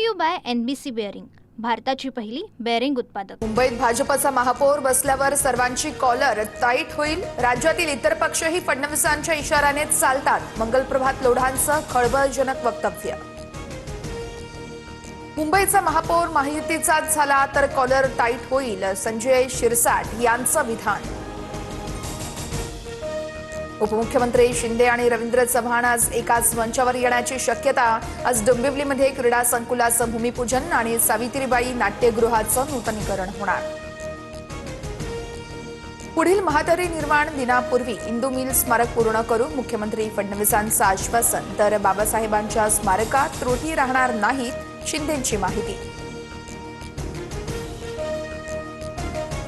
To you by NBC bearing, भारताची पहिली bearing उत्पादक। मुंबईत भाजपचा महापौर बसल्यावर सर्वांची कॉलर टाईट होईल। राज्यातील इतर पक्षही फडणवीसांच्या इशाऱ्यानेच चालतात। मंगलप्रभात लोढांचं खळबळजनक वक्तव्य। मुंबईचा महापौर महायुतीचाच झाला तर कॉलर टाईट होईल, संजय शिरसाट यांचं विधान। उपमुख्यमंत्री शिंदे आणि रवींद्र चव्हाण आज एकाच मंचावर येण्याची शक्यता। आज डोंबिवलीमध्ये क्रीडा संकुलाचं भूमिपूजन आणि सावित्रीबाई नाट्यगृहाचं नूतनीकरण होणार। पुढील महातरी निर्माण दिनापूर्वी इंदू मिल स्मारक पूर्ण करू, मुख्यमंत्री फडणवीसांचं आश्वासन। तर बाबासाहेबांच्या स्मारकात त्रुटी राहणार नाहीत, शिंदेंची माहिती।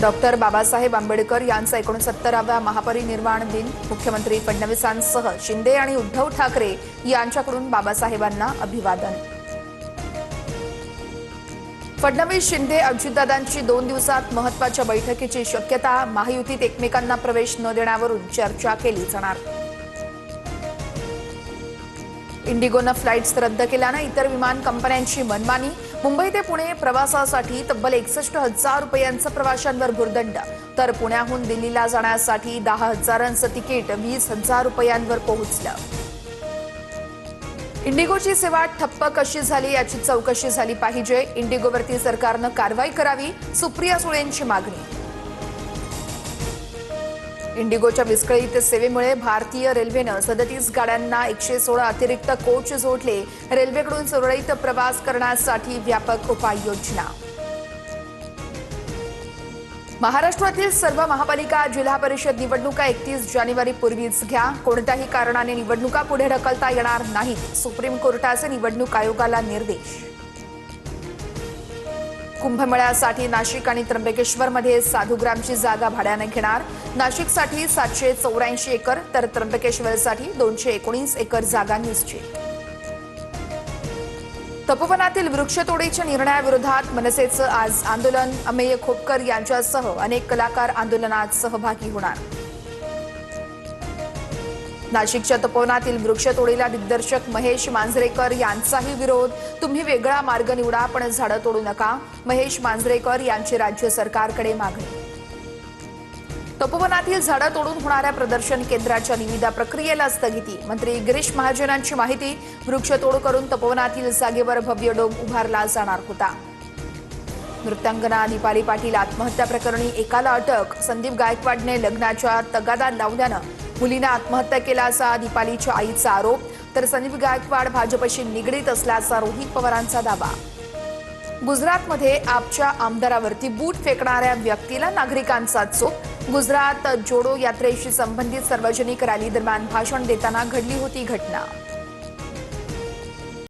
डॉक्टर बाबासाहेब आंबेडकर यांचा 69वा महापरिनिर्वाण दिन। मुख्यमंत्री फडणवीसांसह शिंदे आणि उद्धव ठाकरे यांच्याकडून बाबासाहेबांना अभिवादन। फडणवीस शिंदे अजितदादांची 2 दिवसात महत्त्वाच्या बैठकीची शक्यता। महायुतीत एकमेकांना प्रवेश न देण्यावरून चर्चा केली जाणार। इंडिगोनं फ्लाईट्स रद्द केल्यानं इतर विमान कंपन्यांची मनमानी। मुंबई ते पुणे प्रवासासाठी तब्बल 61,000 रुपयांचं प्रवाशांवर भुर्दंड, तर पुण्याहून दिल्लीला जाण्यासाठी 10,000चं तिकीट 20,000 रुपयांवर पोहोचलं। इंडिगोची सेवा ठप्प कशी झाली याची चौकशी झाली पाहिजे। इंडिगोवरती सरकारनं कारवाई करावी, सुप्रिया सुळेंची मागणी। इंडिगोच्या विस्कळीत सेवेमुळे भारतीय रेल्वेनं 37 गाड्यांना 116 अतिरिक्त कोच जोडले। रेल्वेकडून सुरळीत प्रवास करण्यासाठी व्यापक उपाययोजना। महाराष्ट्रातील सर्व महापालिका जिल्हा परिषद निवडणुका 31 जानेवारीपूर्वीच घ्या। कोणत्याही कारणाने निवडणुका पुढे ढकलता येणार नाहीत, सुप्रीम कोर्टाचे निवडणूक आयोगाला निर्देश। कुंभमेळ्यासाठी नाशिक आणि त्र्यंबकेश्वरमध्ये साधुग्रामची जागा भाड्याने घेणार। नाशिकसाठी 784 एकर तर त्र्यंबकेश्वरसाठी 219 एकर जागा निश्चित। तपोवनातील वृक्षतोडीच्या निर्णयाविरोधात मनसेचं आज आंदोलन। अमेय खोपकर यांच्यासह अनेक कलाकार आंदोलनात सहभागी होणार। नाशिकच्या तपोवनातील वृक्षतोडीला दिग्दर्शक महेश मांजरेकर यांचाही विरोध। तुम्ही वेगळा मार्ग निवडा पण झाडं तोडू नका, महेश मांजरेकर यांची राज्य सरकारकडे मागणी। तपोवनातील झाडं तोडून होणाऱ्या प्रदर्शन केंद्राच्या निविदा प्रक्रियेला स्थगिती। मंत्री गिरीश महाजनांची माहिती। वृक्षतोड करून तपोवनातील जागेवर भव्य डोम उभारला जाणार होता। नृत्यांगना दीपाली पाटील आत्महत्या प्रकरणी एकाला अटक। संदीप गायकवाडने लग्नाच्या तगादा लावल्यानं मुलीने आत्महत्या केल्याचा दीपालीच्या आईचा आरोप, तर संदीप गायकवाड भाजपशी निगडीत असल्याचा रोहित पवारांचा दावा। गुजरातमध्ये आपच्या आमदारावरती बूट फेकणाऱ्या व्यक्तीला नागरिकांचा चोप। गुजरात जोडो यात्रेशी संबंधित सार्वजनिक रॅली दरम्यान भाषण देताना घडली होती घटना।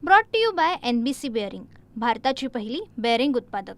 Brought to you by NBC bearing, भारताची पहिली बेअरिंग उत्पादक।